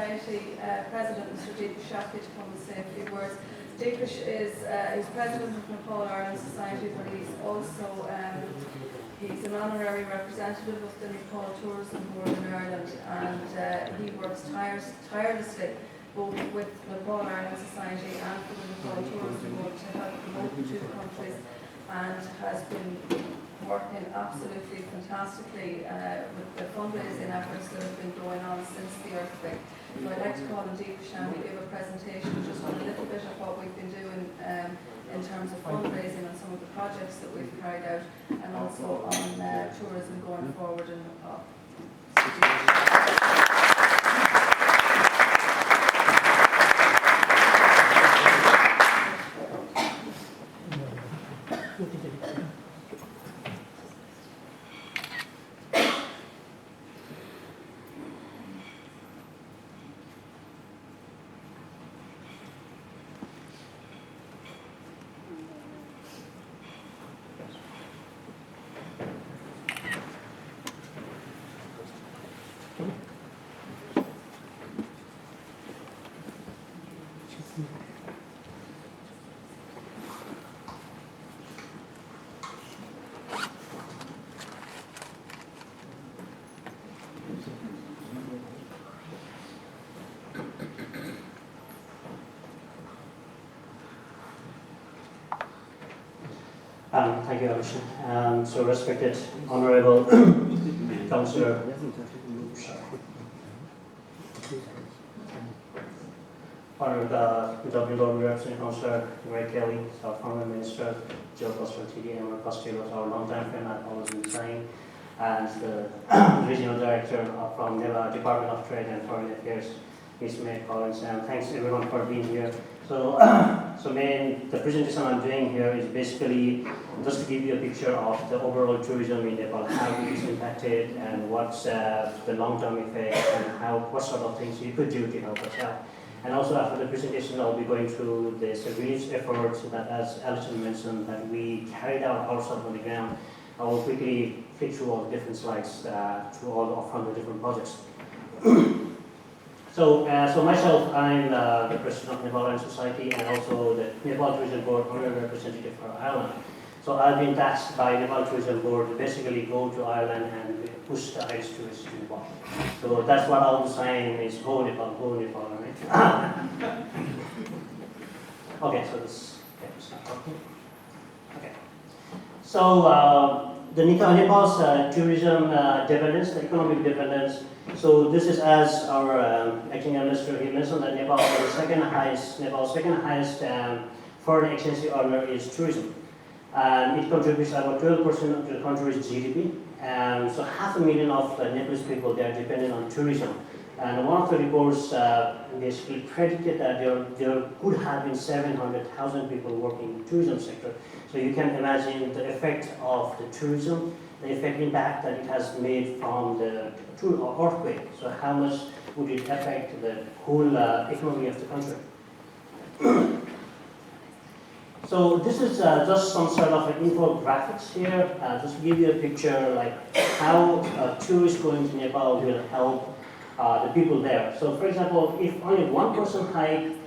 Society President, Mr. Deepesh Man Shakya, to come and say a few words. Deepesh is he's President of Nepal Ireland Society, but he's also he's an honorary representative of the Nepal Tourism Board in Ireland, and he works tirelessly both with Nepal Ireland Society and for the Nepal Tourism Board to help promote the two countries, and has been working absolutely fantastically with the fundraising efforts that have been going on since the earthquake. So I'd like to call on Deepesh to give a presentation just on a little bit of what we've been doing in terms of fundraising and some of the projects that we've carried out, and also on tourism going forward in Nepal. Thank you, Alisha. So respected Honourable Councillor Honourable Dublin Representative Councillor Greg Kelly, our former Minister, Joe Costello TD, and Costello, our long-time friend at Always in Design, and the Regional Director from the Department of Trade and Foreign Affairs, Ms. May Collins, and thanks everyone for being here. So, the presentation I'm doing here is basically just to give you a picture of the overall tourism in Nepal, how it is impacted, and what's the long-term effect, and what sort of things you could do to help us out. And also after the presentation, I'll be going through this relief efforts that, as Alison mentioned, that we carried out ourselves on the ground. I will quickly flick through all the different slides through all from the different projects. So myself, I'm the President of Nepal Ireland Society and also the Nepal Tourism Board Honorary Representative for Ireland. So I've been tasked by Nepal Tourism Board to basically go to Ireland and push the Irish tourists to Nepal. So that's what I'll be saying is go Nepal, right? Okay, so this, okay. So the Nepal's tourism dependence, the economic dependence. So this is, as our acting minister, he mentioned that Nepal is the Nepal's second highest foreign exchange earner is tourism. It contributes about 12% of the country's GDP. So 500,000 of the Nepalese people, they are dependent on tourism. And one of the reports basically predicted that there could have been 700,000 people working in the tourism sector. So you can imagine the effect of the tourism, the impact that it has made from the earthquake. So how much would it affect the whole economy of the country? So this is just some sort of infographics here, just to give you a picture like how tourists going to Nepal will help the people there. So for example, if only one person hike,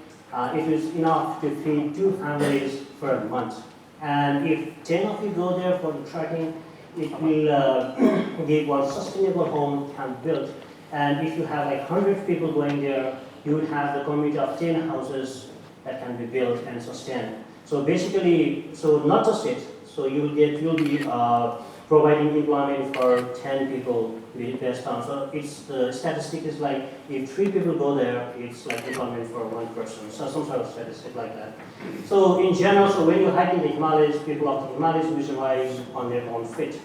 it is enough to feed 2 families for a month. And if 10 of you go there for the trekking, it will give one sustainable home can be built. And if you have like 100 people going there, you would have the community of 10 houses that can be built and sustained. So basically, so not just it, so you'll be providing employment for 10 people based on. So it's the statistic is like if 3 people go there, it's like employment for 1 person. So some sort of statistic like that. So in general, so when you hike in the Himalayas, people of the Himalayas visualize on their own feet.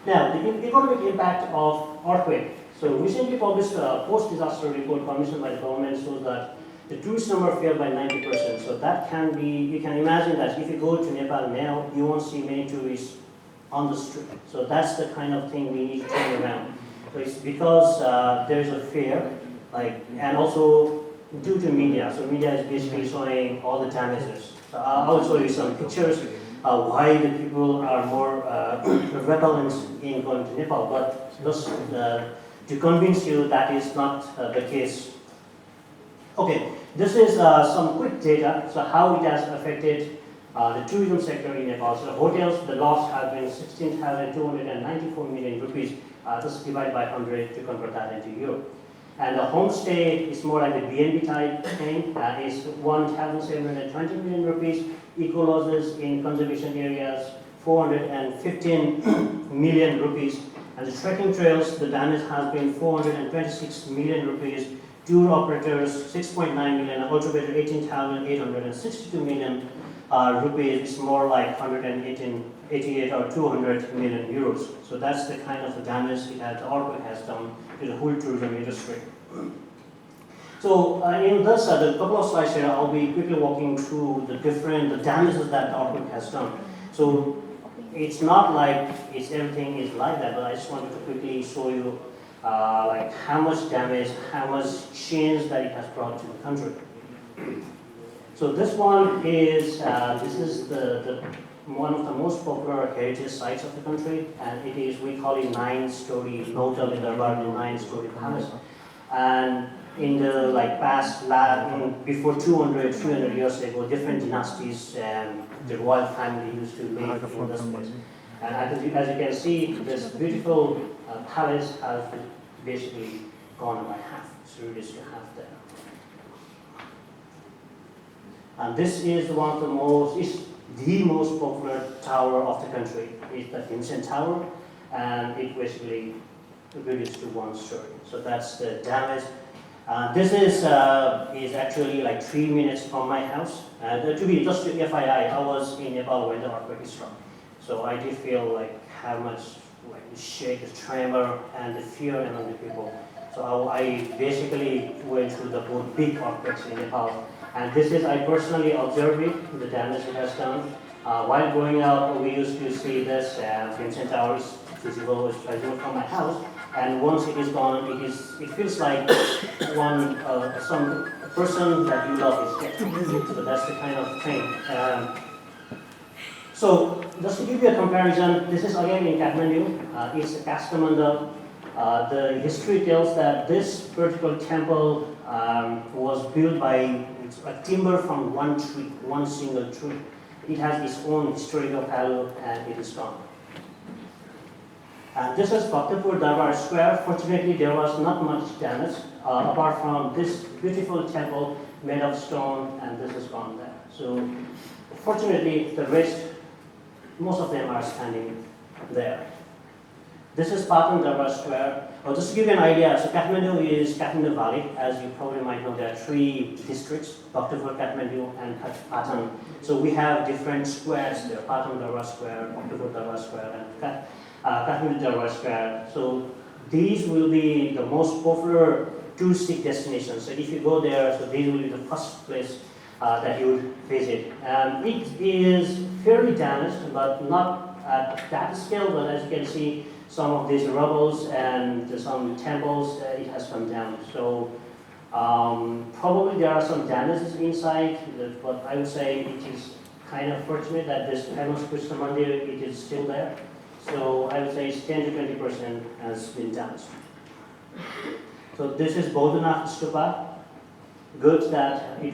Now, the economic impact of earthquake. So recently published a post-disaster report commissioned by the government shows that the tourist number fell by 90%. So that can be, you can imagine that if you go to Nepal now, you won't see many tourists on the street. So that's the kind of thing we need to turn around. So it's because there's a fear, like, and also due to media. So media is basically showing all the damages. So I'll show you some pictures why the people are more repellent in going to Nepal. But just to convince you that is not the case. Okay, this is some quick data, so how it has affected the tourism sector in Nepal. So the hotels, the loss has been 16,294 million rupees, just divided by 100 to convert that into euro. And the homestay is more like the BNB type thing, is 1,720 million rupees. Eco losses in conservation areas, 415 million rupees. And the trekking trails, the damage has been 426 million rupees. Tour operators, 6.9 million. Altogether, 18,862 million rupees. It's more like 188 or 200 million euros. So that's the kind of the damage the earthquake has done to the whole tourism industry. So in this, the couple of slides here, I'll be quickly walking through the damages that the earthquake has done. So it's not like everything is like that, but I just wanted to quickly show you like how much damage, how much change that it has brought to the country. So this one is the one of the most popular heritage sites of the country, and it is, we call it 9-story hotel in the 9-story palace. And in the before 200, 300 years ago, different dynasties and the royal family used to live in this place. And as you can see, this beautiful palace has basically gone by half. It's reduced to half there. And this is one of the most popular tower of the country. It's the Vincent Tower, and it basically reduced to 1 story. So that's the damage. This is actually like 3 minutes from my house. Just to FYI, I was in Nepal when the earthquake struck. So I did feel like how much the shake, the tremor, and the fear among the people. So I basically went through the both big earthquakes in Nepal. And this is, I personally observed it, the damage it has done. While growing up, we used to see this Vincent Tower is visible from my house. And once it is gone, it feels like some person that you love is dead. So that's the kind of thing. So just to give you a comparison, this is again in Kathmandu. It's Kastamanda. The history tells that this particular temple was built by a timber from one tree, one single tree. It has its own historical value, and it is gone. This is Bhaktapur Darbar Square. Fortunately, there was not much damage apart from this beautiful temple made of stone, and this is gone there. So, fortunately, the rest, most of them are standing there. This is Patan Darbar Square. Just to give you an idea, so Kathmandu is Kathmandu Valley. As you probably might know, there are 3 districts, Bhaktapur, Kathmandu, and Patan. So we have different squares there, Patan Darbar Square, Bhaktapur Darbar Square, and Kathmandu Darbar Square. So these will be the most popular touristic destinations. So if you go there, so these will be the first place that you would visit. It is fairly damaged, but not at that scale, but as you can see, some of these rubbles and some temples, it has come down. So probably there are some damages inside, but I would say it is kind of fortunate that this famous Krishna Mandir, it is still there. So I would say it's 10 to 20% has been damaged. So this is Bodhanath Stupa. Good that it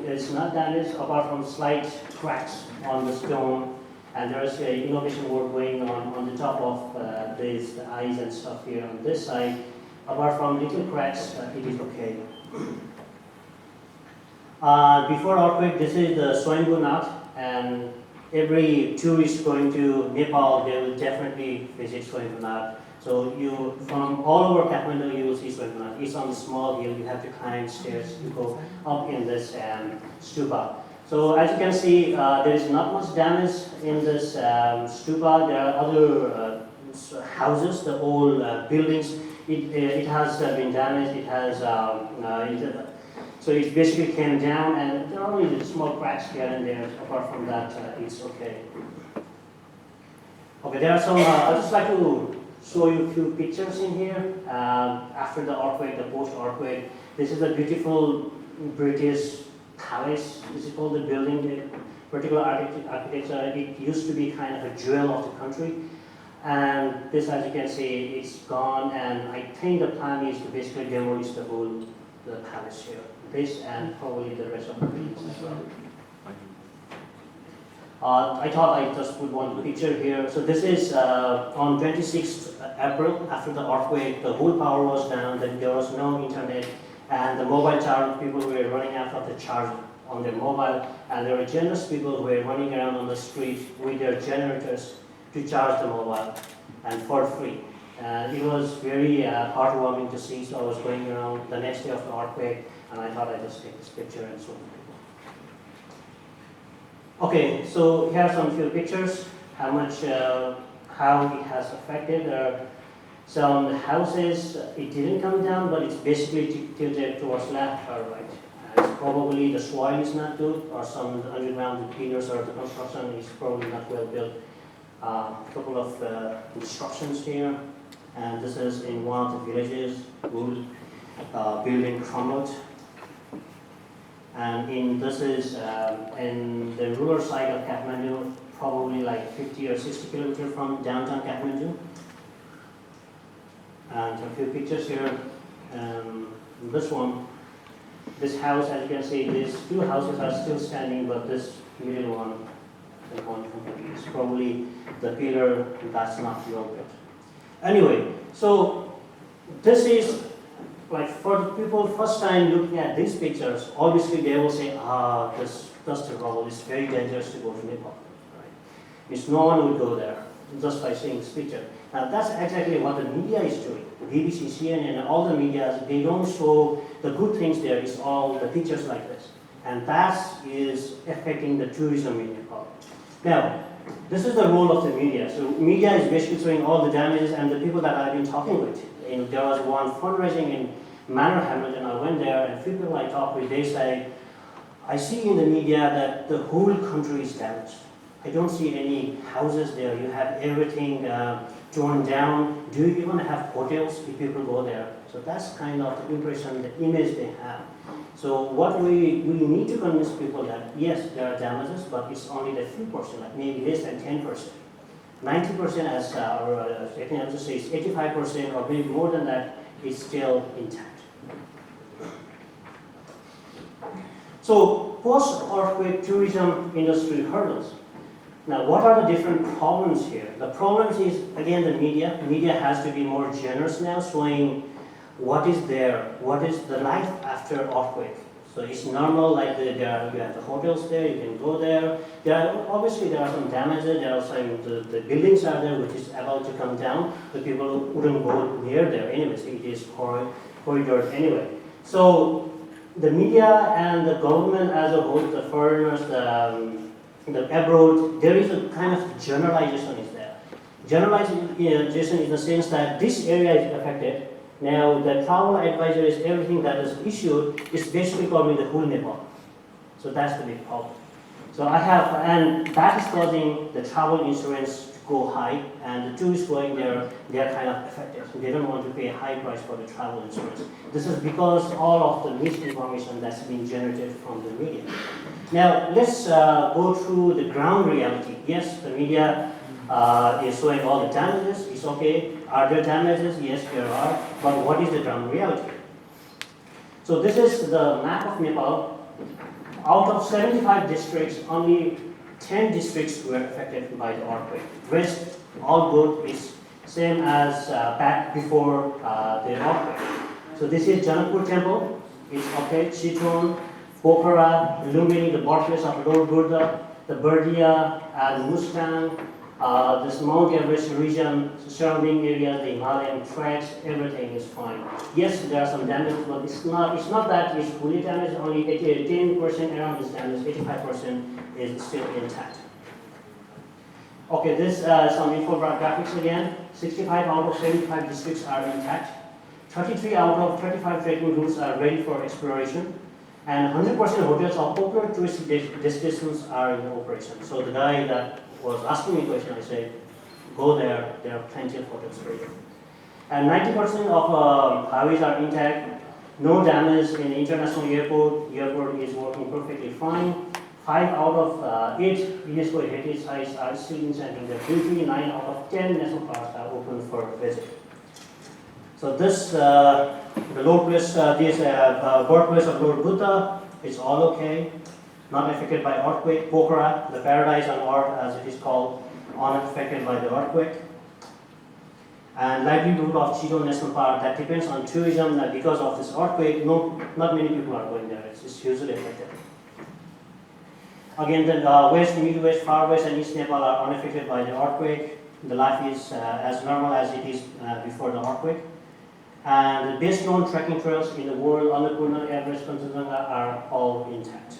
is not damaged apart from slight cracks on the stone. And there is innovation work going on the top of the eyes and stuff here on this side. Apart from little cracks, it is okay. Before earthquake, this is the Swayambhu Nath, and every tourist going to Nepal, they will definitely visit Swayambhu Nath. So you, from all over Kathmandu, you will see Swayambhu Nath. It's on the small hill, you have to climb stairs to go up in this stupa. So as you can see, there is not much damage in this stupa. There are other houses, the old buildings. It has been damaged. It has so it basically came down, and there are only small cracks here and there. Apart from that, it's okay. Okay, there are some. I'd just like to show you a few pictures in here after the earthquake, the post-earthquake. This is a beautiful British palace. This is called the building, the particular architecture. It used to be kind of a jewel of the country. And this, as you can see, it's gone, and I think the plan is to basically demolish the whole the palace here. This and probably the rest of the buildings as well. I thought I just put one picture here. So this is on 26th April, after the earthquake, the whole power was down, there was no internet, and the mobile charge, people were running out of the charge on their mobile, and there were generous people who were running around on the street with their generators to charge the mobile, and for free. And it was very heartwarming to see, so I was going around the next day of the earthquake, and I thought I'd just take this picture and show people. Okay, so here are some few pictures, how it has affected. There are some houses, it didn't come down, but it's basically tilted towards left or right. And probably the soil is not good, or some underground pillars or the construction is probably not well built. A couple of instructions here, and this is in one of the villages, wood building crumbled. And this is in the rural side of Kathmandu, probably like 50 or 60 kilometers from downtown Kathmandu. And a few pictures here. This one, this house, as you can see, these two houses are still standing, but this middle one, the one is probably the pillar that's not well built. Anyway, so this is like for the people first time looking at these pictures, obviously they will say, this dust rubble is very dangerous to go to Nepal. Right? Means no one would go there just by seeing this picture. Now that's exactly what the media is doing. The BBC, CNN, and all the media, they don't show the good things there, it's all the pictures like this. And that is affecting the tourism in Nepal. Now, this is the role of the media. So media is basically showing all the damages, and the people that I've been talking with. There was one fundraising in Manor Hamilton. I went there, and few people I talked with, they say, I see in the media that the whole country is damaged. I don't see any houses there. You have everything torn down. Do you even have hotels if people go there? So that's kind of the impression, the image they have. So what we need to convince people that, yes, there are damages, but it's only the few percent, like maybe less than 10%. 90%, as our technical answer says, 85% or maybe more than that is still intact. So post-earthquake tourism industry hurdles. Now, what are the different problems here? The problems is, again, the media. Media has to be more generous now, showing what is there, what is the life after earthquake. So it's normal, like you have the hotels there, you can go there. Obviously there are some damages, there are some, the buildings are there which is about to come down, but people wouldn't go near there anyways, it is corridor anyway. So the media and the government as a whole, the foreigners, the abroad, there is a kind of generalization is there. Generalization in the sense that this area is affected. Now, the travel advisories, everything that is issued is basically covering the whole Nepal. So that's the big problem. So and that is causing the travel insurance to go high, and the tourists going there, they are kind of affected. So they don't want to pay a high price for the travel insurance. This is because all of the misinformation that's being generated from the media. Now, let's go through the ground reality. Yes, the media is showing all the damages, it's okay. Are there damages? Yes, there are. But what is the ground reality? So this is the map of Nepal. Out of 75 districts, only 10 districts were affected by the earthquake. Rest, all good, is same as back before the earthquake. So this is Janakpur Temple, it's okay. Chitron, Pokhara, Lumbini, the birthplace of Lord Buddha, the Bardia, and Mustang, this Mount Everest region, surrounding areas, the Himalayan tracks, everything is fine. Yes, there are some damage, but it's not that it's fully damaged, only 10% around is damaged, 85% is still intact. Okay, this some infographics again. 65 out of 75 districts are intact. 33 out of 35 trekking routes are ready for exploration. And 100% hotels of popular tourist destinations are in operation. So the guy that was asking me a question, I said, go there are plenty of hotels for you. And 90% of highways are intact, no damage in the international airport is working perfectly fine. 5 out of 8 UNESCO heritage sites are still enchanting their beauty. 9 out of 10 national parks are open for visit. So this, the birthplace of Lord Buddha is all okay, not affected by earthquake. Pokhara, the paradise on earth as it is called, unaffected by the earthquake. And livelihood of Cheeto National Park, that depends on tourism, that because of this earthquake, not many people are going there, it's hugely affected. Again, the west, midwest, far west and east Nepal are unaffected by the earthquake. The life is as normal as it is before the earthquake. And the best known trekking trails in the world, Annapurna, Everest, Kanchenjunga, are all intact.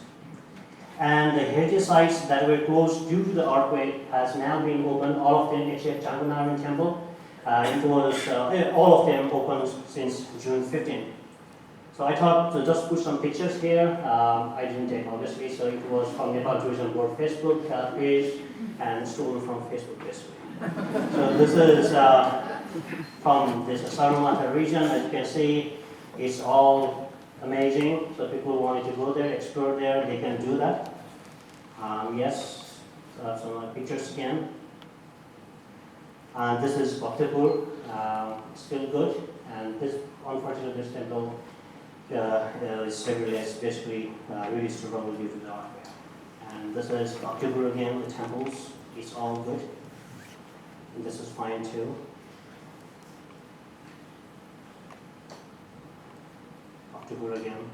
And the heritage sites that were closed due to the earthquake has now been opened, all of them except Changunnaran Temple. It was all of them opened since June 15. So I thought to just put some pictures here. I didn't take obviously, so it was from Nepal Tourism Board Facebook page and stolen from Facebook page. So this is from this Saramata region. As you can see, it's all amazing. So people wanted to go there, explore there, they can do that. Yes, so some pictures again. And this is Bhaktapur, still good. And this, unfortunately, this temple is severely, basically really struggled due to the earthquake. And this is Bhaktapur again, the temples, it's all good. And this is fine too. Bhaktapur again.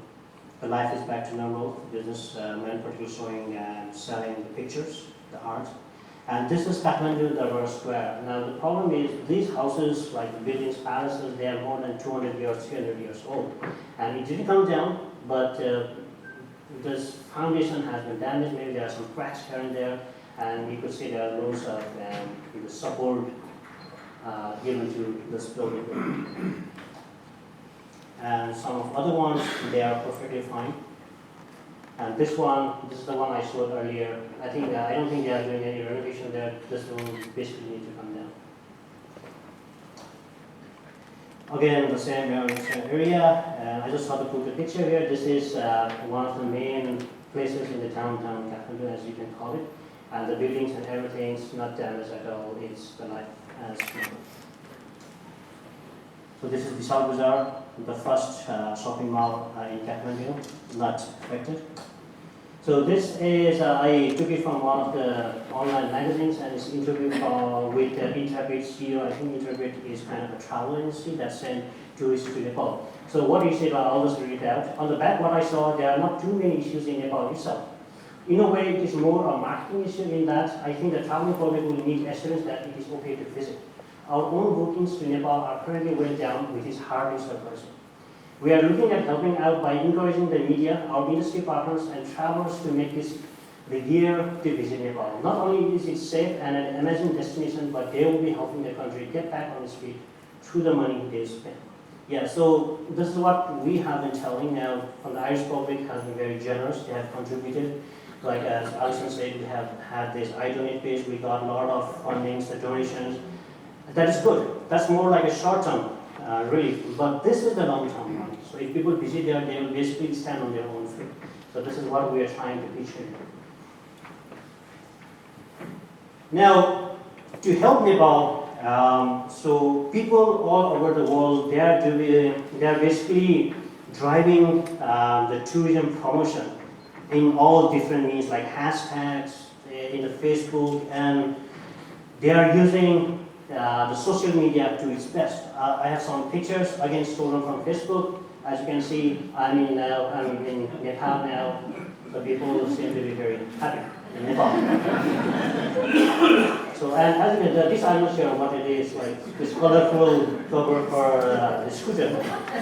The life is back to normal. Businessmen particularly showing and selling the pictures, the art. And this is Kathmandu Darbar Square. Now the problem is these houses, like the buildings, palaces, they are more than 200 years, 300 years old. And it didn't come down, but this foundation has been damaged. Maybe there are some cracks here and there. And you could see there are loads of the support given to this building. And some of other ones, they are perfectly fine. And this is the one I showed earlier. I don't think they are doing any renovation there. This will basically need to come down. Again, the same area. And I just thought to put the picture here. This is one of the main places in the downtown Kathmandu, as you can call it. And the buildings and everything's not damaged at all. It's the life as normal. So this is Vishal Bazaar, the first shopping mall in Kathmandu, not affected. So this is, I took it from one of the online magazines, and it's interview with Intrepid CEO. I think Intrepid is kind of a travel agency that sent tourists to Nepal. So what he said, I'll just read it out. On the back, what I saw, there are not too many issues in Nepal itself. In a way, it is more a marketing issue in that I think the traveling public will need assurance that it is okay to visit. Our own bookings to Nepal are currently way down, which is hardly surprising. We are looking at helping out by encouraging the media, our industry partners, and travelers to make this the year to visit Nepal. Not only is it safe and an amazing destination, but they will be helping the country get back on its feet through the money they spend. Yeah, so this is what we have been telling now. From the Irish public has been very generous. They have contributed. Like as Alison said, we have had this I Donate page. We got a lot of fundings, the donations. That is good. That's more like a short term, really. But this is the long term one. So if people visit there, they will basically stand on their own feet. So this is what we are trying to teach here. Now, to help Nepal, so people all over the world, they are basically driving the tourism promotion in all different means, like hashtags in the Facebook, and they are using the social media to its best. I have some pictures, again stolen from Facebook. As you can see, I'm in Nepal now, so people seem to be very happy in Nepal. So, and as you can, this I'm not sure what it is, like this colorful cover for the scooter.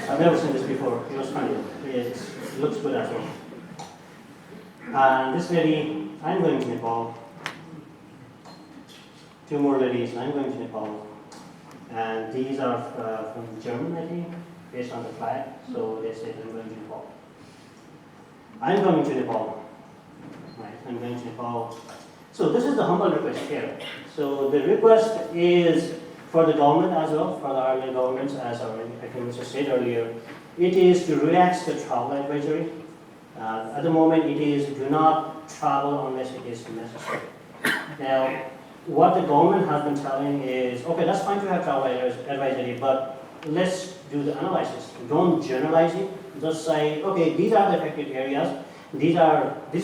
I've never seen this before. It was funny. It looks good as well. And this lady, I'm going to Nepal. Two more ladies, I'm going to Nepal. And these are from Germany, I think, based on the flag. So they said I'm going to Nepal. I'm going to Nepal. Right, I'm going to Nepal. So this is the humble request here. So the request is for the government as well, for the Ireland government, as our Prime Minister said earlier. It is to relax the travel advisory. At the moment, it is do not travel unless it is necessary. Now, what the government has been telling is, okay, that's fine to have travel advisory, but let's do the analysis. Don't generalize it. Just say, okay, these are the affected areas. These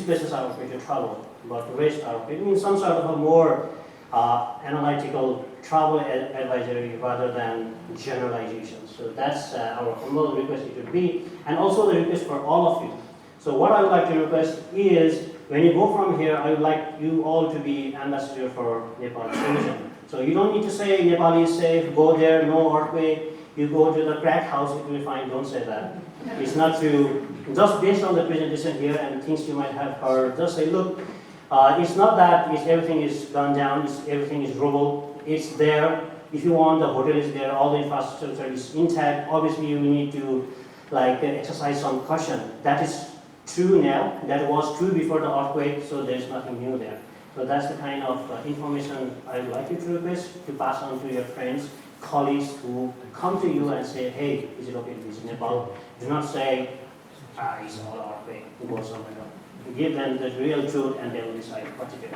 places are okay to travel, but the rest are okay. It means some sort of a more analytical travel advisory rather than generalization. So that's our humble request it would be, and also the request for all of you. So what I would like to request is, when you go from here, I would like you all to be ambassador for Nepal Tourism. So you don't need to say Nepal is safe, go there, no earthquake, you go to the crack house, it will be fine, don't say that. It's not to, just based on the presentation here and things you might have heard, just say, look, it's not that everything is gone down, everything is rubble, it's there. If you want, the hotel is there, all the infrastructure is intact. Obviously, you need to exercise some caution. That is true now, that was true before the earthquake, so there's nothing new there. So that's the kind of information I would like you to request to pass on to your friends, colleagues who come to you and say, hey, is it okay to visit Nepal? Do not say, it's all earthquake, go somewhere else. Give them the real truth and they will decide what to do.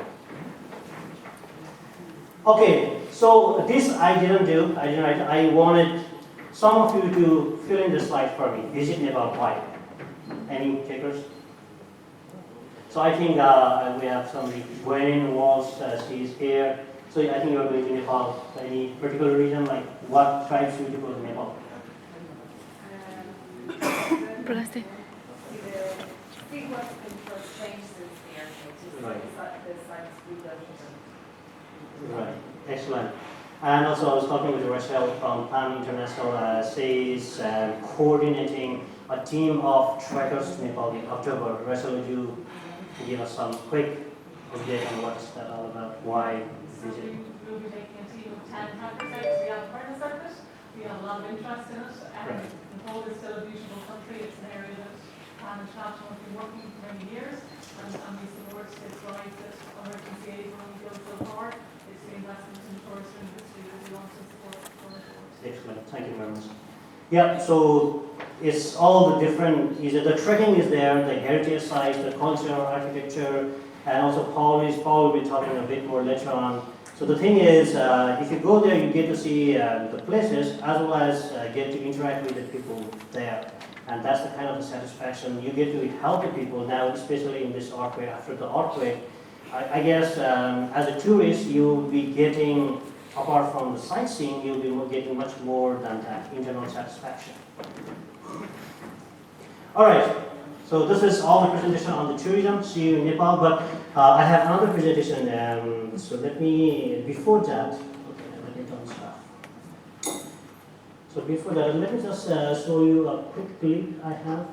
Okay, so this I didn't do, I wanted some of you to fill in the slide for me. Visit Nepal, why? Any takers? So I think we have somebody, Gwen Walsh, she's here. So I think you're going to Nepal. Any particular reason, like what drives you to go to Nepal? See what's been changed since the airport. Right. The science group that Right, excellent. And also I was talking with Rachel from PAM International, she's coordinating a team of trekkers to Nepal in October. Rachel, would you give us some quick update on what's that all about? Why visit? We'll be taking a team of 10 trekkers out to the Alberta circuit. We have a lot of interest in it. Right. Nepal is still a beautiful country. It's an area that PAM International has been working for many years, and we support its rise that emergency aid will only go so far. It's the investment in the tourist industry that we want to support going forward. Excellent, thank you very much. Yeah, so it's all the different, the trekking is there, the heritage sites, the culture, architecture, and also Paul will be talking a bit more later on. So the thing is, if you go there, you get to see the places as well as get to interact with the people there. And that's the kind of the satisfaction. You get to help the people now, especially in this earthquake, after the earthquake. I guess as a tourist, you'll be getting, apart from the sightseeing, you'll be getting much more than that internal satisfaction. All right, so this is all the presentation on the tourism. See you in Nepal, but I have another presentation. So let me, before that, okay, let me turn stuff. So before that, let me just show you a quick clip I have.